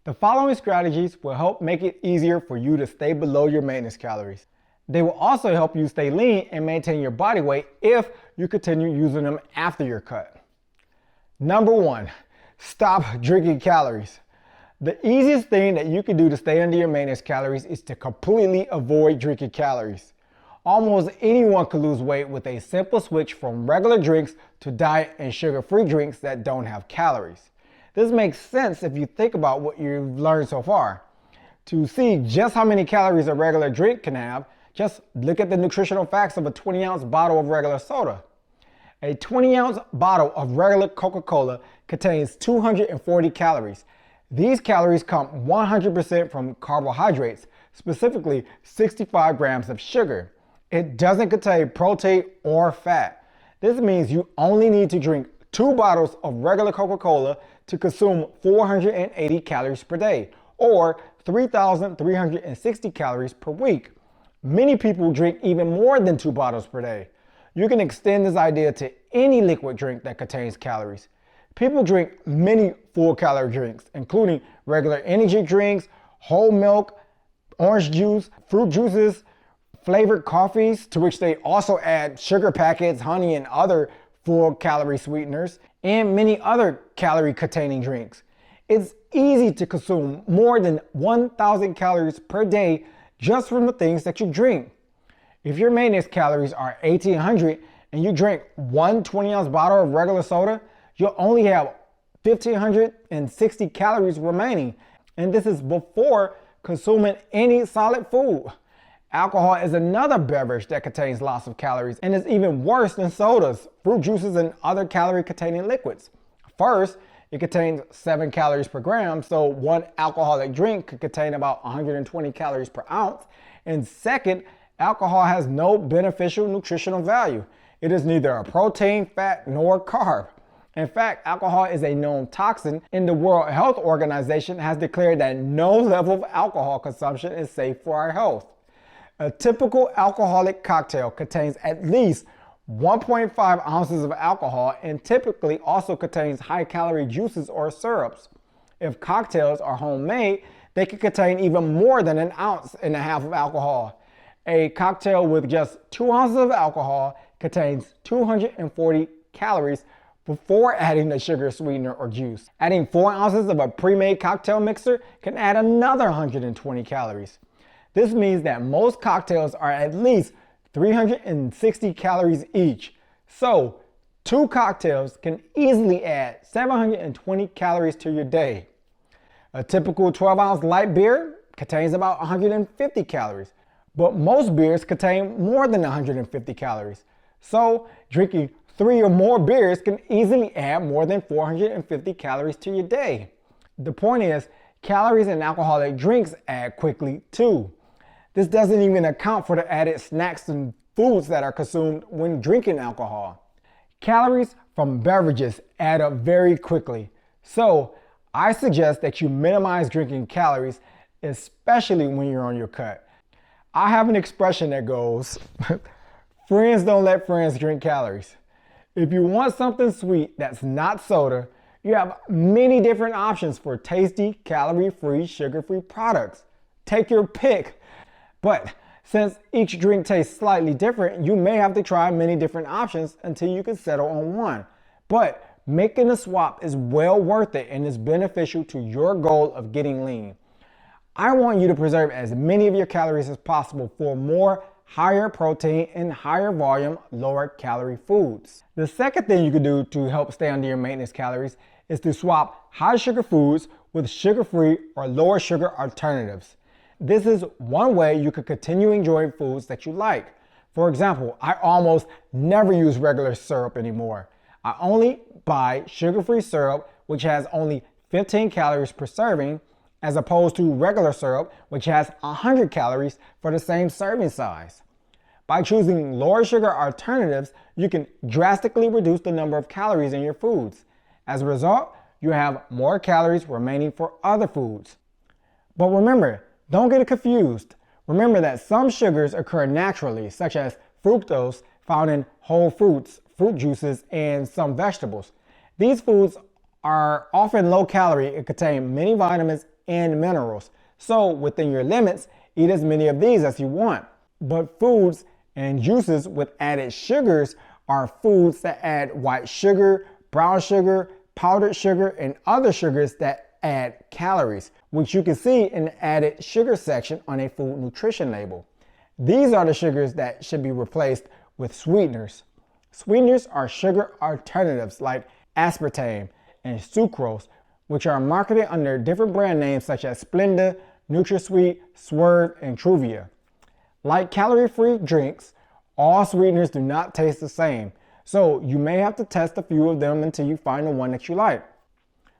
The following strategies will help make it easier for you to stay below your maintenance calories. They will also help you stay lean and maintain your body weight if you continue using them after your cut. Number 1, stop drinking calories. The easiest thing that you can do to stay under your maintenance calories is to completely avoid drinking calories. Almost anyone can lose weight with a simple switch from regular drinks to diet and sugar-free drinks that don't have calories. This makes sense if you think about what you've learned so far. To see just how many calories a regular drink can have, just look at the nutritional facts of a 20-ounce bottle of regular soda. A 20-ounce bottle of regular Coca-Cola contains 240 calories. These calories come 100% from carbohydrates, specifically 65 grams of sugar. It doesn't contain protein or fat. This means you only need to drink 2 bottles of regular Coca-Cola to consume 480 calories per day, or 3,360 calories per week. Many people drink even more than 2 bottles per day. You can extend this idea to any liquid drink that contains calories. People drink many full-calorie drinks, including regular energy drinks, whole milk, orange juice, fruit juices, flavored coffees, to which they also add sugar packets, honey, and other full-calorie sweeteners, and many other calorie-containing drinks. It's easy to consume more than 1,000 calories per day just from the things that you drink. If your maintenance calories are 1,800 and you drink one 20-ounce bottle of regular soda, you'll only have 1,560 calories remaining, and this is before consuming any solid food. Alcohol is another beverage that contains lots of calories and is even worse than sodas, fruit juices, and other calorie-containing liquids. First, it contains 7 calories per gram, so one alcoholic drink could contain about 120 calories per ounce. And second, alcohol has no beneficial nutritional value. It is neither a protein, fat, nor carb. In fact, alcohol is a known toxin, and the World Health Organization has declared that no level of alcohol consumption is safe for our health. A typical alcoholic cocktail contains at least 1.5 ounces of alcohol and typically also contains high-calorie juices or syrups. If cocktails are homemade, they can contain even more than 1.5 ounces of alcohol. A cocktail with just 2 ounces of alcohol contains 240 calories before adding the sugar sweetener or juice. Adding 4 ounces of a pre-made cocktail mixer can add another 120 calories. This means that most cocktails are at least 360 calories each. So, 2 cocktails can easily add 720 calories to your day. A typical 12-ounce light beer contains about 150 calories, but most beers contain more than 150 calories. So, drinking 3 or more beers can easily add more than 450 calories to your day. The point is, calories in alcoholic drinks add quickly too. This doesn't even account for the added snacks and foods that are consumed when drinking alcohol. Calories from beverages add up very quickly. So I suggest that you minimize drinking calories, especially when you're on your cut. I have an expression that goes, friends don't let friends drink calories. If you want something sweet that's not soda, you have many different options for tasty, calorie-free, sugar-free products. Take your pick. But since each drink tastes slightly different, you may have to try many different options until you can settle on one. But making a swap is well worth it and is beneficial to your goal of getting lean. I want you to preserve as many of your calories as possible for more higher protein and higher volume, lower calorie foods. The second thing you can do to help stay under your maintenance calories is to swap high sugar foods with sugar-free or lower sugar alternatives. This is one way you can continue enjoying foods that you like. For example, I almost never use regular syrup anymore. I only buy sugar-free syrup, which has only 15 calories per serving, as opposed to regular syrup, which has 100 calories for the same serving size. By choosing lower sugar alternatives, you can drastically reduce the number of calories in your foods. As a result, you have more calories remaining for other foods. But remember, don't get it confused. Remember that some sugars occur naturally, such as fructose found in whole fruits, fruit juices, and some vegetables. These foods are often low calorie and contain many vitamins and minerals. So within your limits, eat as many of these as you want. But foods and juices with added sugars are foods that add white sugar, brown sugar, powdered sugar, and other sugars that add calories, which you can see in the added sugar section on a food nutrition label. These are the sugars that should be replaced with sweeteners. Sweeteners are sugar alternatives like aspartame and sucrose, which are marketed under different brand names such as Splenda, NutraSweet, Swerve, and Truvia. Like calorie-free drinks, all sweeteners do not taste the same, so you may have to test a few of them until you find the one that you like.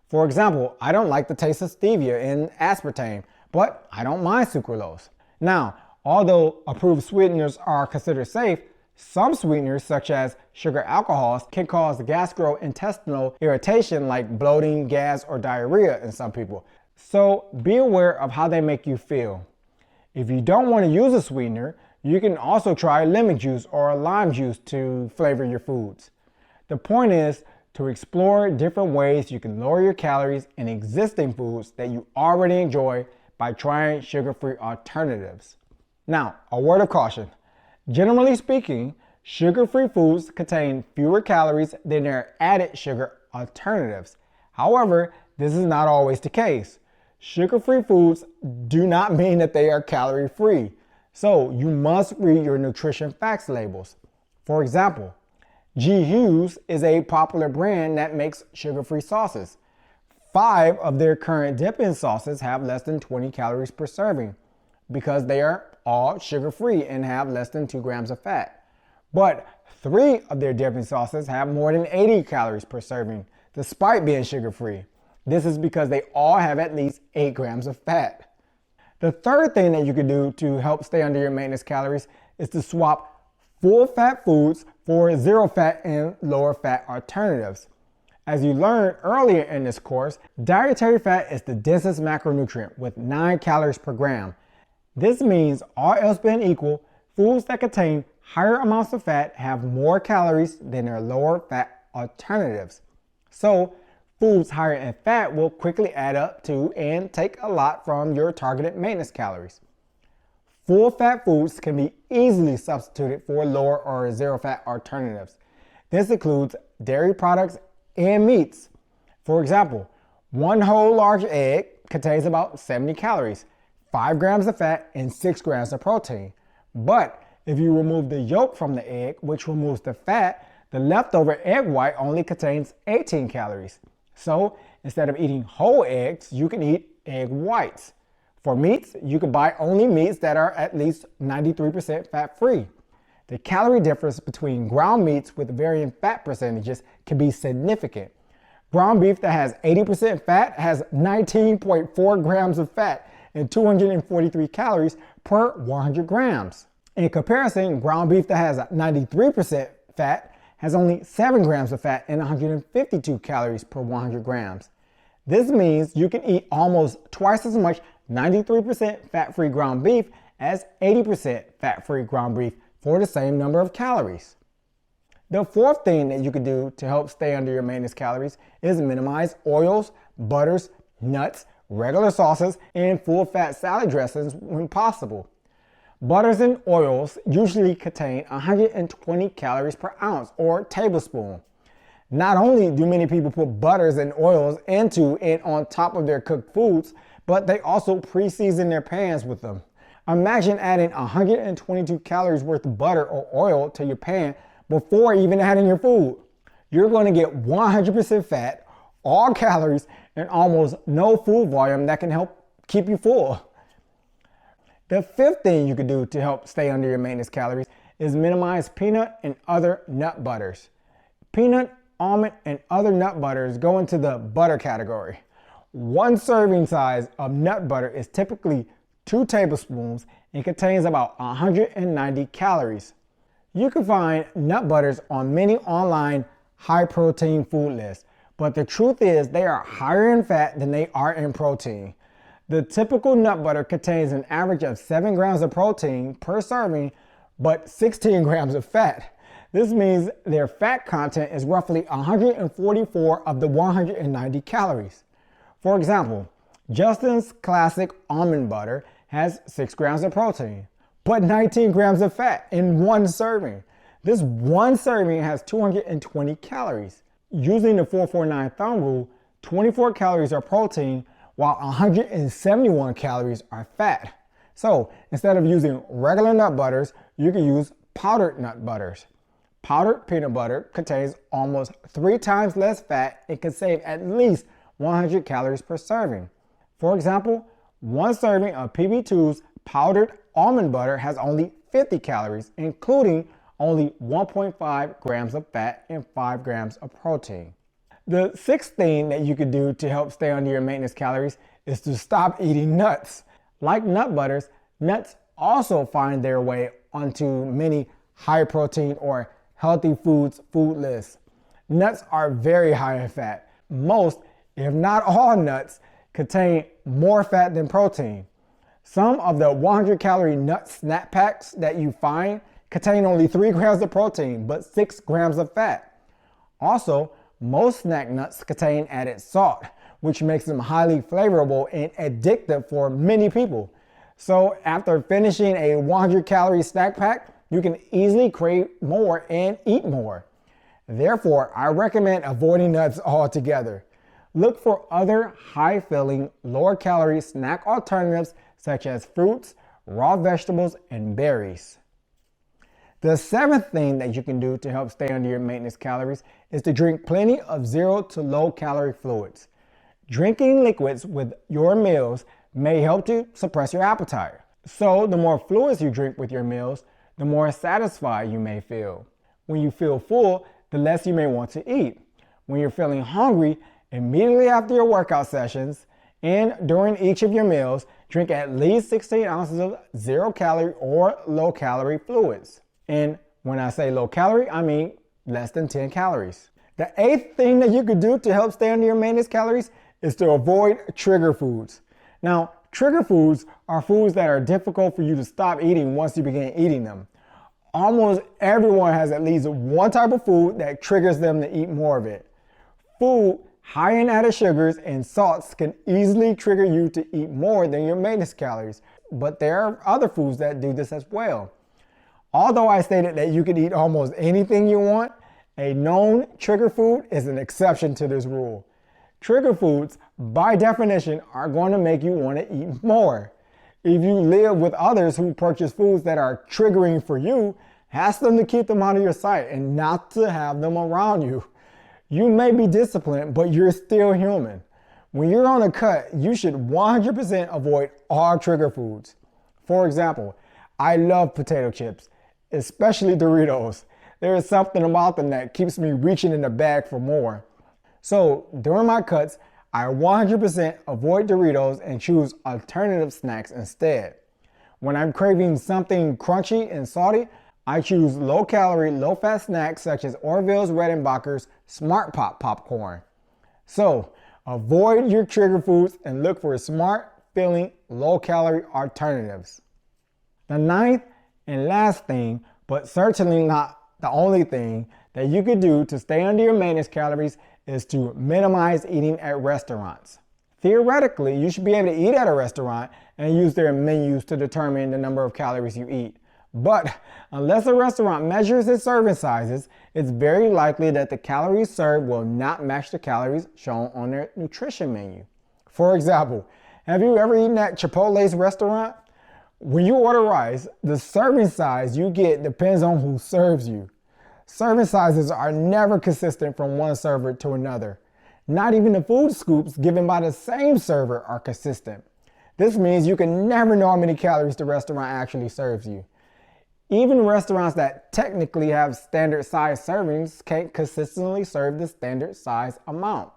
For example, I don't like the taste of stevia in aspartame, but I don't mind sucralose. Now, although approved sweeteners are considered safe, some sweeteners, such as sugar alcohols, can cause gastrointestinal irritation like bloating, gas, or diarrhea in some people. So be aware of how they make you feel. If you don't want to use a sweetener, you can also try lemon juice or lime juice to flavor your foods. The point is to explore different ways you can lower your calories in existing foods that you already enjoy by trying sugar-free alternatives. Now, a word of caution. Generally speaking, sugar-free foods contain fewer calories than their added sugar alternatives. However, this is not always the case. Sugar-free foods do not mean that they are calorie-free, so you must read your nutrition facts labels. For example, G. Hughes is a popular brand that makes sugar-free sauces. 5 of their current dipping sauces have less than 20 calories per serving because they are all sugar-free and have less than 2 grams of fat. But 3 of their dipping sauces have more than 80 calories per serving, despite being sugar-free. This is because they all have at least 8 grams of fat. The third thing that you can do to help stay under your maintenance calories is to swap full-fat foods for zero-fat and lower-fat alternatives. As you learned earlier in this course, dietary fat is the densest macronutrient with 9 calories per gram. This means, all else being equal, foods that contain higher amounts of fat have more calories than their lower fat alternatives. So, foods higher in fat will quickly add up to and take a lot from your targeted maintenance calories. Full fat foods can be easily substituted for lower or zero fat alternatives. This includes dairy products and meats. For example, 1 whole large egg contains about 70 calories, 5 grams of fat, and 6 grams of protein. But if you remove the yolk from the egg, which removes the fat, the leftover egg white only contains 18 calories. So instead of eating whole eggs, you can eat egg whites. For meats, you can buy only meats that are at least 93% fat-free. The calorie difference between ground meats with varying fat percentages can be significant. Ground beef that has 80% fat has 19.4 grams of fat and 243 calories per 100 grams. In comparison, ground beef that has 93% fat has only 7 grams of fat and 152 calories per 100 grams. This means you can eat almost twice as much 93% fat-free ground beef as 80% fat-free ground beef for the same number of calories. The fourth thing that you can do to help stay under your maintenance calories is minimize oils, butters, nuts, regular sauces, and full-fat salad dressings when possible. Butters and oils usually contain 120 calories per ounce or tablespoon. Not only do many people put butters and oils into and on top of their cooked foods, but they also pre-season their pans with them. Imagine adding 122 calories worth of butter or oil to your pan before even adding your food. You're going to get 100% fat, all calories, and almost no food volume that can help keep you full. The fifth thing you can do to help stay under your maintenance calories is minimize peanut and other nut butters. Peanut, almond, and other nut butters go into the butter category. 1 serving size of nut butter is typically 2 tablespoons and contains about 190 calories. You can find nut butters on many online high-protein food lists, but the truth is they are higher in fat than they are in protein. The typical nut butter contains an average of 7 grams of protein per serving, but 16 grams of fat. This means their fat content is roughly 144 of the 190 calories. For example, Justin's classic almond butter has 6 grams of protein, but 19 grams of fat in one serving. This one serving has 220 calories. Using the 449 thumb rule, 24 calories are protein, while 171 calories are fat. So instead of using regular nut butters, you can use powdered nut butters. Powdered peanut butter contains almost 3 times less fat and can save at least 100 calories per serving. For example, one serving of PB2's powdered almond butter has only 50 calories, including only 1.5 grams of fat and 5 grams of protein. The sixth thing that you could do to help stay under your maintenance calories is to stop eating nuts. Like nut butters, nuts also find their way onto many high protein or healthy foods food lists. Nuts are very high in fat. Most, if not all nuts, contain more fat than protein. Some of the 100 calorie nut snack packs that you find contain only 3 grams of protein but 6 grams of fat. Also, most snack nuts contain added salt, which makes them highly flavorful and addictive for many people. So after finishing a 100 calorie snack pack, you can easily crave more and eat more. Therefore, I recommend avoiding nuts altogether. Look for other high-filling, lower-calorie snack alternatives such as fruits, raw vegetables, and berries. The seventh thing that you can do to help stay under your maintenance calories is to drink plenty of zero to low-calorie fluids. Drinking liquids with your meals may help to suppress your appetite. So the more fluids you drink with your meals, the more satisfied you may feel. When you feel full, the less you may want to eat. When you're feeling hungry, immediately after your workout sessions and during each of your meals, drink at least 16 ounces of zero-calorie or low-calorie fluids. And when I say low calorie, I mean less than 10 calories. The eighth thing that you could do to help stay under your maintenance calories is to avoid trigger foods. Now, trigger foods are foods that are difficult for you to stop eating once you begin eating them. Almost everyone has at least one type of food that triggers them to eat more of it. Food high in added sugars and salts can easily trigger you to eat more than your maintenance calories, but there are other foods that do this as well. Although I stated that you could eat almost anything you want, a known trigger food is an exception to this rule. Trigger foods, by definition, are going to make you want to eat more. If you live with others who purchase foods that are triggering for you, ask them to keep them out of your sight and not to have them around you. You may be disciplined, but you're still human. When you're on a cut, you should 100% avoid all trigger foods. For example, I love potato chips, especially Doritos. There is something about them that keeps me reaching in the bag for more. So during my cuts, I 100% avoid Doritos and choose alternative snacks instead. When I'm craving something crunchy and salty, I choose low-calorie, low-fat snacks such as Orville's Redenbacher's Smart Pop popcorn. So avoid your trigger foods and look for smart, filling, low-calorie alternatives. The ninth and last thing, but certainly not the only thing that you could do to stay under your maintenance calories is to minimize eating at restaurants. Theoretically, you should be able to eat at a restaurant and use their menus to determine the number of calories you eat. But unless a restaurant measures its serving sizes, it's very likely that the calories served will not match the calories shown on their nutrition menu. For example, have you ever eaten at Chipotle's restaurant? When you order rice, the serving size you get depends on who serves you. Serving sizes are never consistent from one server to another. Not even the food scoops given by the same server are consistent. This means you can never know how many calories the restaurant actually serves you. Even restaurants that technically have standard size servings can't consistently serve the standard size amount.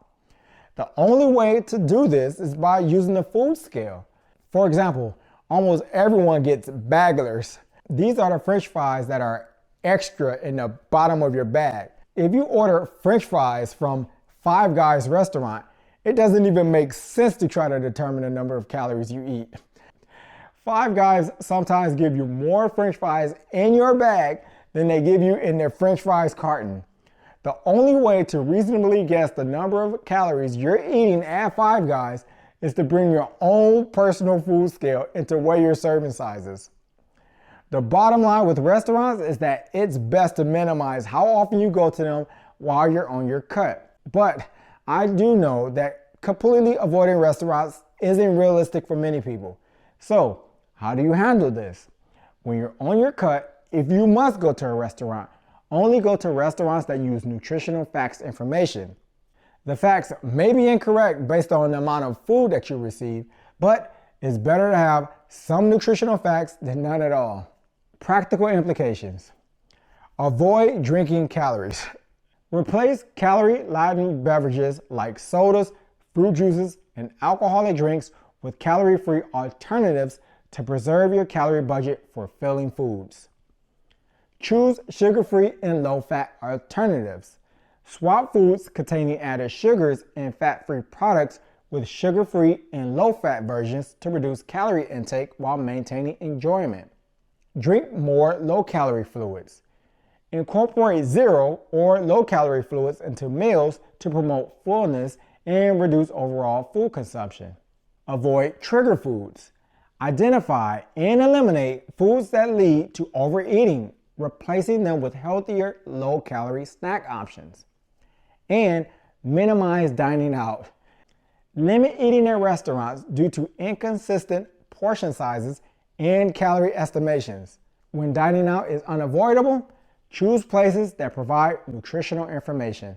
The only way to do this is by using the food scale. For example, almost everyone gets bagglers. These are the French fries that are extra in the bottom of your bag. If you order French fries from Five Guys restaurant, it doesn't even make sense to try to determine the number of calories you eat. Five Guys sometimes give you more French fries in your bag than they give you in their French fries carton. The only way to reasonably guess the number of calories you're eating at Five Guys is to bring your own personal food scale and to weigh your serving sizes. The bottom line with restaurants is that it's best to minimize how often you go to them while you're on your cut. But I do know that completely avoiding restaurants isn't realistic for many people. So, how do you handle this? When you're on your cut, if you must go to a restaurant, only go to restaurants that use nutritional facts information. The facts may be incorrect based on the amount of food that you receive, but it's better to have some nutritional facts than none at all. Practical implications. Avoid drinking calories. Replace calorie-laden beverages like sodas, fruit juices, and alcoholic drinks with calorie-free alternatives to preserve your calorie budget for filling foods. Choose sugar-free and low-fat alternatives. Swap foods containing added sugars and fat-free products with sugar-free and low-fat versions to reduce calorie intake while maintaining enjoyment. Drink more low-calorie fluids. Incorporate zero or low-calorie fluids into meals to promote fullness and reduce overall food consumption. Avoid trigger foods. Identify and eliminate foods that lead to overeating, replacing them with healthier, low-calorie snack options. And minimize dining out. Limit eating at restaurants due to inconsistent portion sizes and calorie estimations. When dining out is unavoidable, choose places that provide nutritional information.